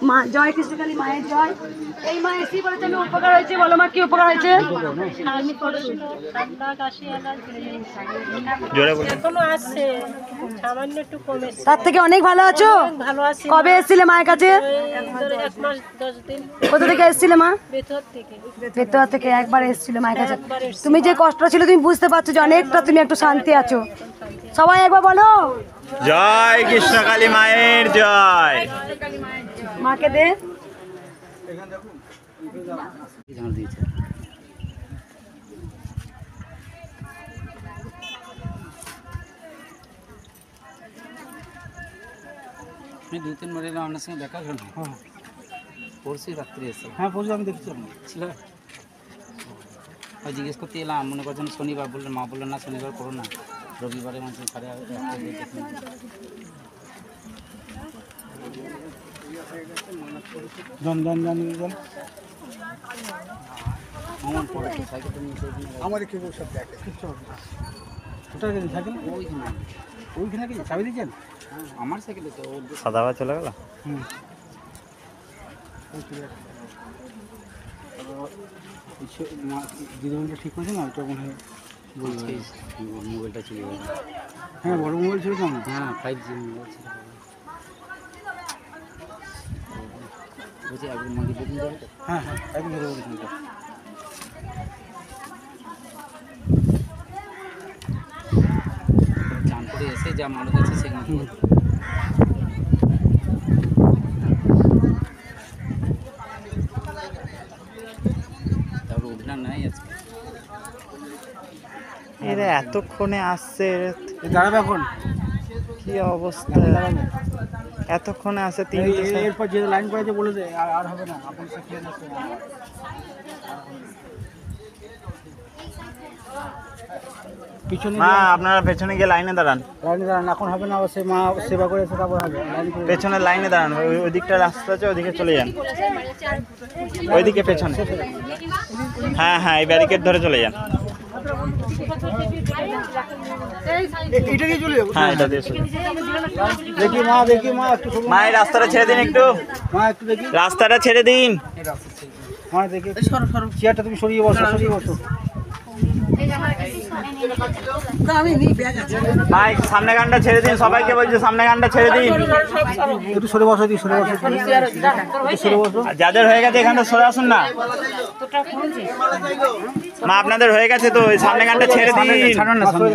মা জয় কৃষ্ণকালী মায়ের জয়। এই মা এসি বলেছে আমি উপকার হয়েছে, বলো মা কি উপকার হয়েছে? তার থেকে অনেক ভালো আছো? কবে এসেছিলে মায়ের কাছে? কোথা থেকে এসেছিলে মা? ভেতর থেকে একবার এসেছিলে মায়ের কাছে। তুমি যে কষ্ট ছিল তুমি বুঝতে পারছো যে অনেকটা তুমি একটু শান্তি আছো। সবাই একবার বলো জয় কৃষ্ণকালী মায়ের জয়। মাকে দে। আমি 2-3 বার এলাম আপনার সঙ্গে দেখা হলো। হ্যাঁ পরশু রাত্রে এসে। হ্যাঁ পরশু আমি দেখছি ছিল। ওই জিজ্ঞেস করতে এলাম, মনে করছেন শনিবার, বললেন মা বললেন না শনিবার করো না, রবিবারে মানুষ 8:30 জন জন জন জন আমার পরে সাইকেলটা নিয়ে আমার কি সব দেখে কিচ্ছু হবে না। কোথায় গেছেন সাইকেল? ওইখানে কি চাবি দিয়েছেন? আমার সাইকেলে তো সাদাবা চলে গেল। দিদিমণিটা ঠিক করেছে না, ওটা মনে হয় বলছে মোবাইলটা চলে গেল। হ্যাঁ বড় মোবাইল ছিল কেমন? হ্যাঁ 5G মোবাইল ছিল। বলছি আপনি মন্দির বুকিং করে তো? হ্যাঁ হ্যাঁ একদম ধরে বলেছেন তো। চান করে এসে যা মানুষ আছে সেখানে তারপর উঠলাম নাই আজকে। এরা এতক্ষণে আসছে, দাঁড়াবে এখন কি অবস্থা? এতক্ষণে আসে এরপর যে লাইন করেছে বলে দে আর হবে না, আপনি সে খেয়ে যাচ্ছে। পিছনে মা আপনারা পেছনে গিয়ে লাইনে দাঁড়ান। লাইনে দাঁড়ান, এখন হবে না, সে মা সেবা করে এসে তারপর হবে। পেছনে লাইনে দাঁড়ান, ওই দিকটা রাস্তা আছে ওইদিকে চলে যান, ওইদিকে পেছনে। হ্যাঁ হ্যাঁ এই ব্যারিকেড ধরে চলে যান। এটা দিয়ে চলে যাবো। হ্যাঁ এটা দিয়ে দেখি মা একটু মা এই রাস্তাটা ছেড়ে দিন, একটু মা একটু দেখি রাস্তাটা ছেড়ে দিন। মা দেখি চেয়ারটা তুমি সরিয়ে বসো। মা সামনে গানটা ছেড়ে দিন, সবাইকে বলছে সামনে গানটা ছেড়ে দিন। একটু সরে বসো, সরে বসো। আর যাদের হয়ে গেছে এখানটা সরে আসুন না। মা আপনাদের হয়ে গেছে তো ওই সামনে গানটা ছেড়ে দিন,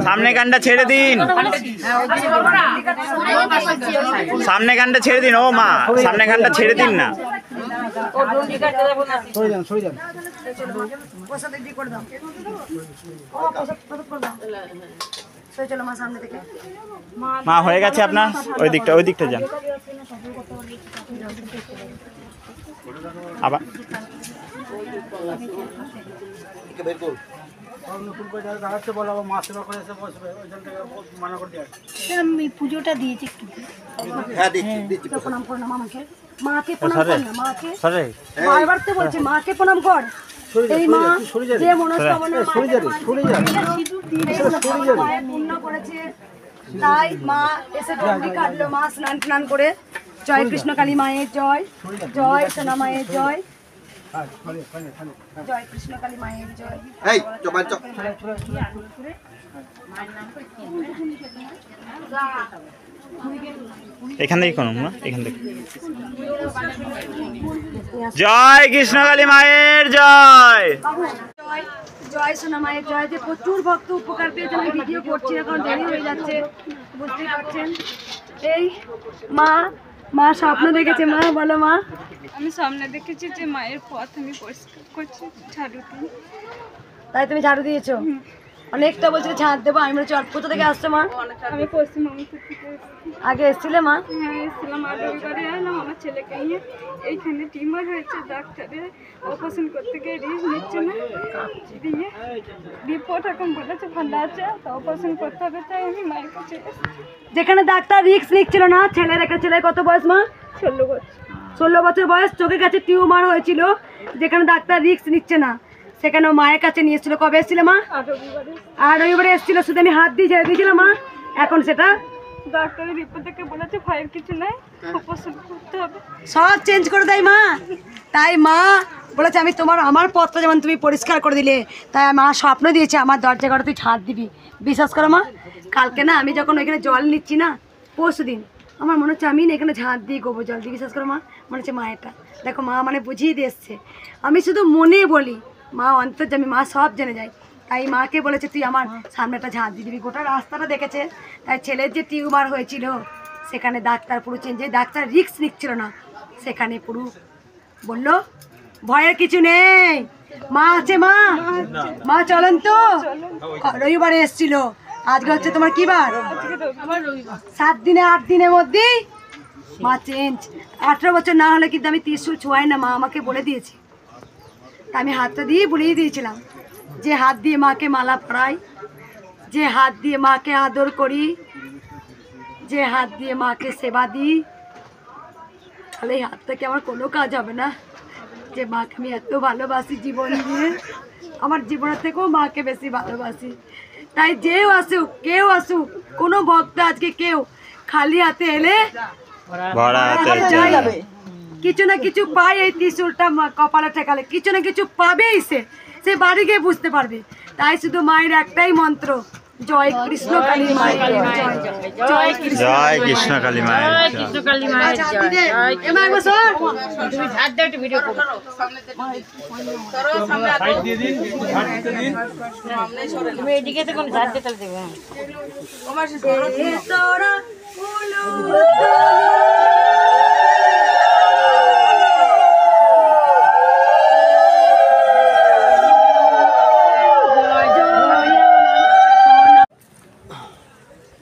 সামনে গানটা ছেড়ে দিন, সামনে গানটা ছেড়ে দিন। ও মা সামনে গানটা ছেড়ে দিন না। সরে যান। মা হয়ে গেছে আপনার, ওই দিকটা যান। আবার নতুন করে যারা দাঁড়াচ্ছে বলো, আবার মা সেবা করে এসে বসবে, ওইখান থেকে মানা করে দেওয়া। আমি পুজোটা দিয়েছি একটু। হ্যাঁ দিচ্ছি। প্রণাম করো না মামাকে, মাকে প্রণাম কর না, মাকে সরে বারবার তো বলছি মাকে প্রণাম কর। এই মা যে মনস্কামনা পূর্ণ করেছে, তাই মা এসে দণ্ডি কাটলো। মা স্নান করে জয় কৃষ্ণকালী মায়ের জয়, জয় সোনা মায়ের জয়, জয় কৃষ্ণকালী মায়ের জয়। এখান থেকে কোন না, এখান থেকে জয় কৃষ্ণকালী মায়ের জয়, জয় জয় সোনা মায়ের জয়। যে প্রচুর ভক্ত উপকার পেয়েছে, আমি ভিডিও করছি এখন দেরি হয়ে যাচ্ছে, বুঝতেই পারছেন। এই মা স্বপ্ন দেখেছে। মা বলো মা। আমি সামনে দেখেছি যে মায়ের পথ আমি পরিষ্কার করছি ঝাড়ু দিয়ে। তাই তুমি ঝাড়ু দিয়েছো? অনেকটা বলছে ঝাড় দেবো। আমি বলছি কোথা থেকে আসছো মা? আমি পশ্চিমবঙ্গ থেকে এসেছি। আগে এসেছিলে মা? হ্যাঁ এসেছিলাম, আর রবিবারে এলাম আমার ছেলেকে নিয়ে। এইখানে টিউমার হয়েছে, ডাক্তারে অপারেশন করতে গিয়ে রিস্ক নিচ্ছে না, দিয়ে রিপোর্ট এখন বলেছে ভালো আছে, তো অপারেশন করতে হবে, তাই আমি মায়ের কাছে এসেছি। যেখানে ডাক্তার রিস্ক নিচ্ছিল না, ছেলে কত বয়স মা? 16 বছর। 16 বছর বয়স, চোখে কাছে টিউমার হয়েছিল, যেখানে ডাক্তার রিস্ক নিচ্ছে না সেখানে মায়ের কাছে নিয়ে এসেছিল। কবে এসেছিলে মা? আর রবিবারে এসেছিল, শুধু আমি হাত দিয়ে ছেড়ে দিয়েছিলাম মা, এখন সেটা ডাক্তারের রিপোর্ট দেখে বলেছে ভয়ের কিছু নাই, অপারেশন করতে হবে। সব চেঞ্জ করে দেয় মা। তাই মা বলেছে আমি আমার পথটা যেমন তুমি পরিষ্কার করে দিলে, তাই মা স্বপ্ন দিয়েছে আমার দরজা ঘরে তুই ঝাঁট দিবি। বিশ্বাস করো মা, কালকে না আমি যখন ওইখানে জল নিচ্ছি না, পরশু দিন আমার মনে হচ্ছে আমি না এখানে ঝাঁট দিয়ে গোবর জল দিই। বিশ্বাস করো মা, মনে হচ্ছে মায়েরটা দেখো, মা মানে বুঝিয়ে দিয়ে এসছে। আমি শুধু মনে বলি, মা অন্তর্যামী, মা সব জেনে যায়। তাই মাকে বলেছে তুই আমার সামনে একটা ঝাঁট দিয়ে দিবি। গোটা রাস্তাটা দেখেছে। তাই ছেলের যে টিউমার হয়েছিল সেখানে ডাক্তার পুরো চেঞ্জ, যে ডাক্তার রিস্ক নিচ্ছিল না সেখানে পুরো বললো ভয়ের কিছু নেই, মা আছে। মা চলেন তো, রবিবারে এসছিল, আজকে হচ্ছে তোমার কি বার, 7 দিনে 8 দিনের মধ্যেই মা চেঞ্জ। 18 বছর না হলে কিন্তু আমি ত্রিশূল ছোঁয়াই না, মা আমাকে বলে দিয়েছে। তা আমি হাতটা দিয়ে বলিয়ে দিয়েছিলাম, যে হাত দিয়ে মাকে মালা পরাই, যে হাত দিয়ে মাকে আদর করি, যে হাত দিয়ে মাকে সেবা দিই, তাহলে এই হাত থেকে আমার কোনো কাজ হবে না। যে মাকে আমি এত ভালোবাসি জীবন দিয়ে, আমার জীবনের থেকেও মাকে বেশি ভালোবাসি। তাই যেও আসুক, কেউ আসুক, কোনো ভক্ত আজকে কেউ খালি হাতে এলে কিছু না কিছু পাই। এই ত্রিশূলটা কপালে ঠেকালে কিছু না কিছু পাবেই, সে বাড়ি গিয়ে বুঝতে পারবে। তাই শুধু মায়ের একটাই মন্ত্র, জয় কৃষ্ণ কালী মায়ের জয়, জয় কৃষ্ণ কালী মায়ের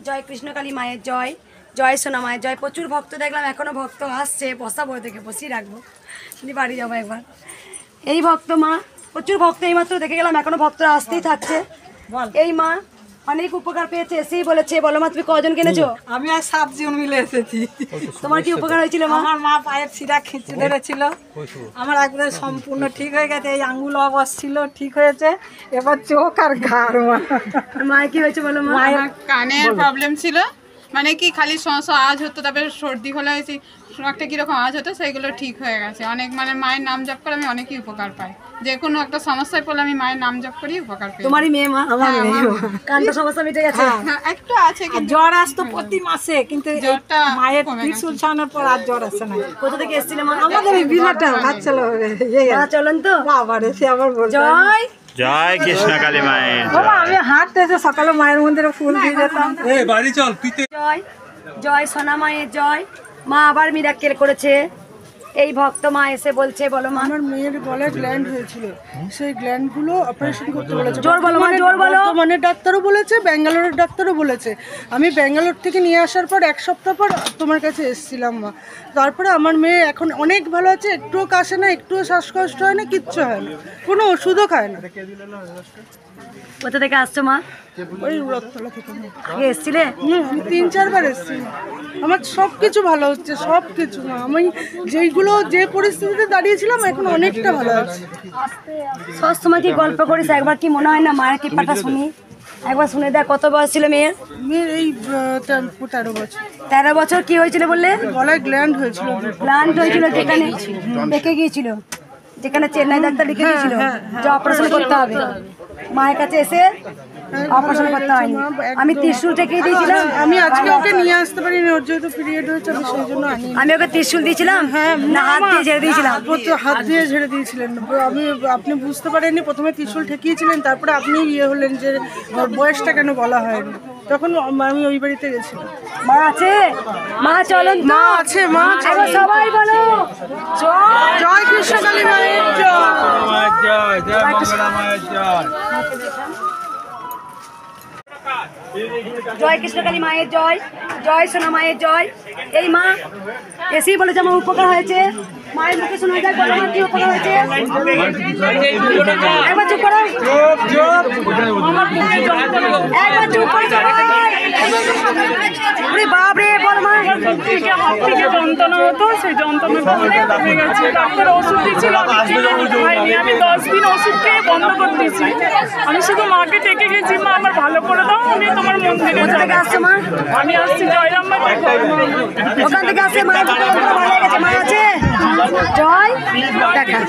জয় কৃষ্ণকালী মায়ের জয়, জয় সোনা মায়ের জয়। প্রচুর ভক্ত দেখলাম, এখনো ভক্ত আসছে, বসাবো থেকে বসিয়ে রাখবো, যদি বাড়ি যাবো একবার। এই ভক্ত মা, প্রচুর ভক্ত এইমাত্র দেখে গেলাম, এখনো ভক্তরা আসতেই থাকছে। এই মা অনেক উপকার পেয়েছে, এসেই বলেছে। বলো মা তুমি কজন কিনেছো? আমি আর 7 জন মিলে এসেছি। তোমার কি উপকার হয়েছিল মা? আমার মা পায়ের শিরা খেঁচে ধরেছিল, আমার একদম সম্পূর্ণ ঠিক হয়ে গেছে। এই আঙ্গুল অবশ ছিল, ঠিক হয়েছে। এবার চোখ আর ঘাড়। মায়ের কি হয়েছে বলো মা? আমার কানের প্রবলেম ছিল, মানে কি খালি আওয়াজ হতো, তারপরে সর্দি হলে হয়েছে একটা কীরকম আওয়াজ হতো, সেইগুলো ঠিক হয়ে গেছে অনেক। মানে মায়ের নাম জপ করে আমি অনেকই উপকার পাই। যে কোনো একটা সমস্যায় পড়লে আমি মায়ের নাম জপ করি, উপকার পাই। তোমারই মেয়ে মা? আমার মেয়ে। কানটা সমস্যা মিটে গেছে? হ্যাঁ, একটু আছে। জ্বর আসতো প্রতি মাসে, কিন্তু জ্বরটা মায়ের ত্রিশূল ছাড়ানোর পর আর জ্বর আসে না। কোথা থেকে এসেছিলে মা? আমাদের এই বিরাটা বাচ্চা চলেন তো বাবার এসে আবার বলছে জয় জয় কৃষ্ণ কালী মায়ের বাবা। আমি হাঁটতে এসে সকালে মায়ের মন্দিরে ফুল দিয়ে যেতাম। জয়, জয় সোনা মায়ের জয়। মা আবার মিরাক্কেল করেছে। এই ভক্ত মা এসে বলছে, বলো মা। আমার মেয়ের গলায় গ্ল্যান্ড হয়েছিল, সেই গ্ল্যান্ডগুলো অপারেশন করতে বলেছে। জোর বলো মা, জোর বলো। বর্তমানে ডাক্তারও বলেছে, ব্যাঙ্গালোরের ডাক্তারও বলেছে। আমি ব্যাঙ্গালোর থেকে নিয়ে আসার পর 1 সপ্তাহ পর তোমার কাছে এসেছিলাম মা। তারপরে আমার মেয়ে এখন অনেক ভালো আছে, একটুও কাশে না, একটুও শ্বাসকষ্ট হয় না, কিচ্ছু হয় না, কোনো ওষুধও খায় না। কোথা থেকে আসছো মা? ওই রথতলা থেকে। আগে এসছিলে? আমি 3-4 বার এসেছি। আমার সব কিছু ভালো হচ্ছে, সব কিছু মা। আমি যেইগুলো যে পরিস্থিতিতে দাঁড়িয়েছিলাম এখন অনেকটা ভালো আছে। সব সময় কি গল্প করিস, একবার কি মনে হয় না মায়ের কৃপাটা শুনি? একবার শুনে দেখ। কত বয়স ছিল মেয়ের? মেয়ের এই 13 বছর। 13 বছর। কি হয়েছিল বললে? গলায় গ্ল্যান্ড হয়েছিল। প্লান্ট হয়েছিল, যেখানে দেখে গিয়েছিল, যেখানে চেন্নাই ডাক্তার লিখে দিয়েছিল যে অপারেশন করতে হবে। মায়ের কাছে এসে অপারেশন করতে হয়নি। আমি ত্রিশূল ঠেকিয়ে দিয়েছিলাম। আমি আজকে ওকে নিয়ে আসতে পারিনি, ওর যেহেতু পিরিয়ড হয়েছে, আমি সেই জন্য আনি। আমি ওকে ত্রিশূল দিয়েছিলাম, না হাত দিয়ে ঝেড়ে দিয়েছিলাম? হাত দিয়ে ঝেড়ে দিয়েছিলেন। আপনি বুঝতে পারেননি, প্রথমে ত্রিশূল ঠেকিয়েছিলেন, তারপরে আপনি হলেন যে ওর বয়সটা কেন বলা হয়নি। তখন আমি ওই বাড়িতে গেছিলাম। মা আছে? মা চলুন। মা আছে, মা আছে। সবাই বলো জয় কৃষ্ণকালী মায়ের জয়। জয় কৃষ্ণকালী মায়ের জয়, জয় সোনা মায়ের জয়। এই মা এসেই বলেছে আমার উপকার হয়েছে। মায়ের মুখে শোনা যায়, বলো মা কি উপকার হয়েছে? একবার চুপ করো, একবার চুপ করো সবাই। ওরে বাপ রে, বলো মা। থেকে হাত থেকে যন্ত্রণা হতো, সেই যন্ত্রণাটা হয়ে গেছে। ডাক্তার ওষুধ দিয়েছিল, হয়নি। আমি 10 দিন ওষুধ খেয়ে বন্ধ করে দিয়েছি। আমি শুধু মাকে ডেকে গেছি, মা আমার ভালো করে দাও, আমি তোমার মন্দিরে কোথা থেকে আসছে মা? আমি আসছি জয়রামবাটি। ওখান থেকে আসছে মায়ের ভালো হয়ে গেছে, মা আছে জয়। দেখা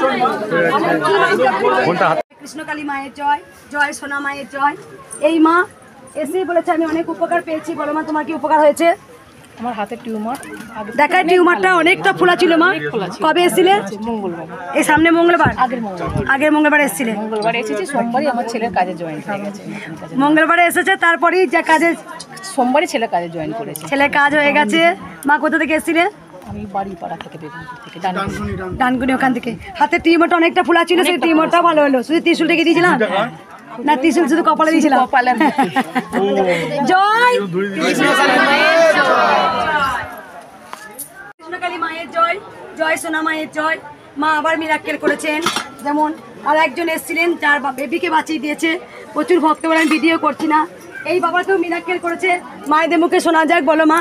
কৃষ্ণকালী মায়ের জয়, জয় সোনা মায়ের জয়। এই মা এসেই বলেছে আমি অনেক উপকার পেয়েছি। বলো মা, তোমার কি উপকার হয়েছে? আমার হাতে টিউমার, দেখায় টিউমারটা অনেকটা ফোলা ছিল মা। কবে এসেছিলে? মঙ্গলবার, এই সামনে মঙ্গলবার, আগের মঙ্গলবার এসেছিলে। মঙ্গলবারে এসেছি, সোমবারই আমার ছেলের কাজে জয়েন হয়ে গেছে। মঙ্গলবারে এসেছে, তারপরেই যে কাজে সোমবারই ছেলে কাজে জয়েন করেছে। ছেলের কাজ হয়ে গেছে। মা কোথা থেকে এসেছিলে? আমি বাড়ি পাড়া থেকে, বেগুনপুর থেকে, ডানকুনি ওখান থেকে। হাতে টিউমারটা অনেকটা ফোলা ছিল, সেই টিউমারটা ভালো হলো। শুধু ত্রিশূল রেখে দিয়েছিলাম না, ত্রিশূল শুধু কপালে দিয়েছিলাম। জয় কৃষ্ণকালী মায়ের জয়, জয় সোনা মায়ের জয়। মা আবার মিরাক্কেল করেছেন। যেমন আর একজন এসেছিলেন, যার বেবিকে বাঁচিয়ে দিয়েছে। প্রচুর ভক্ত বলে আমি ভিডিও করছি না। এই বাবাকেও মিরাক্কেল করেছে। মায়েদের মুখে শোনা যাক, বলো মা।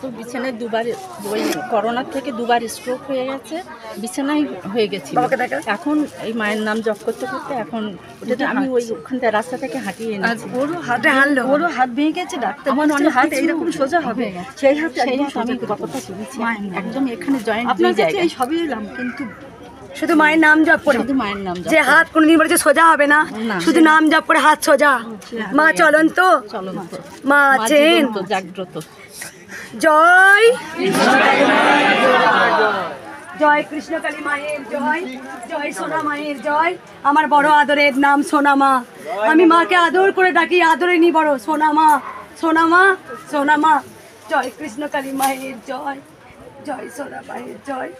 তো বিছানায় দুবার, ওই করোনার থেকে দুবার স্ট্রোক হয়ে গেছে, বিছানায় হয়ে গেছি। এখন এই মায়ের নাম জপ করতে করতে এখন ওটা আমি ওই ওখান থেকে রাস্তা থেকে হাঁটিয়ে এনেছি। ওরও হাতে হারলো, ওরও হাত ভেঙে গেছে, ডাক্তার আমার অনেক হাত এইরকম সোজা হবে, সেই হাত আমি কতটা শুনেছি একদম এখানে জয়েন্ট হয়ে যায়। এই সবই এলাম, কিন্তু শুধু মায়ের নাম জপ করে, শুধু মায়ের নাম যে হাত কোনদিন বলেছে সোজা হবে না, শুধু নাম জপ করে হাত সোজা। মা চলন্ত, চলন্ত, মা আছেন জাগ্রত। জয় জয় কৃষ্ণকালী মায়ের জয়, জয় সোনা মায়ের জয়। আমার বড় আদরের নাম সোনা মা। আমি মাকে আদর করে ডাকি, আদরে নি বড় সোনা মা, সোনা মা, সোনা মা। জয় কৃষ্ণকালী মায়ের জয়, জয় সোনা মায়ের জয়।